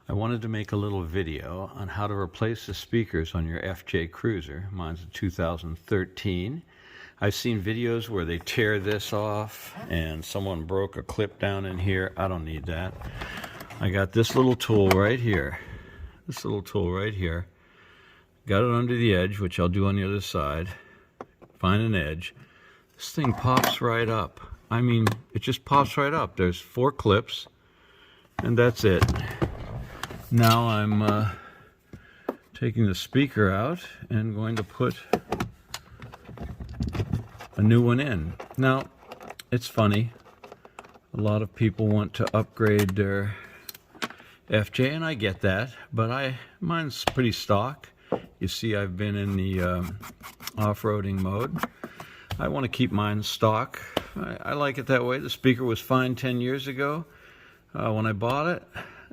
I wanted to make a little video on how to replace the speakers on your FJ Cruiser. Mine's a 2013. I've seen videos where they tear this off and someone broke a clip down in here. I don't need that. I got this little tool right here. This little tool right here. Got it under the edge, which I'll do on the other side. Find an edge. This thing pops right up. I mean, it just pops right up. There's 4 clips, and that's it. Now I'm taking the speaker out and going to put a new one in. Now, it's funny. A lot of people want to upgrade their FJ, and I get that, but mine's pretty stock. You see, I've been in the off-roading mode. I want to keep mine stock. I like it that way. The speaker was fine 10 years ago when I bought it,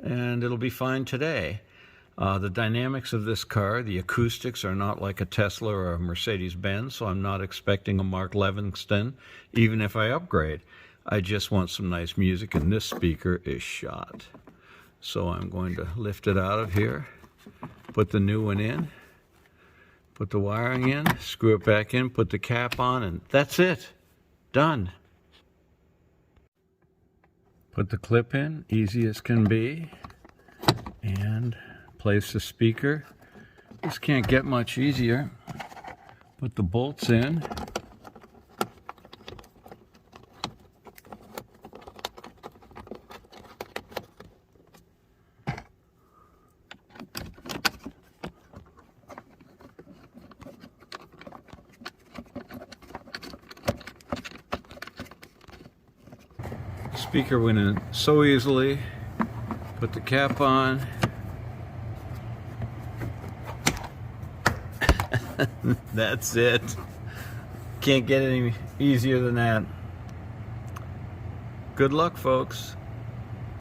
and it'll be fine today. The dynamics of this car, the acoustics, are not like a Tesla or a Mercedes-Benz, so I'm not expecting a Mark Levinson, even if I upgrade. I just want some nice music, and this speaker is shot. So I'm going to lift it out of here, put the new one in, put the wiring in, screw it back in, put the cap on, and that's it. Done. Put the clip in, easy as can be, and place the speaker. This can't get much easier. Put the bolts in. Speaker went in so easily. Put the cap on. That's it. Can't get any easier than that. Good luck, folks.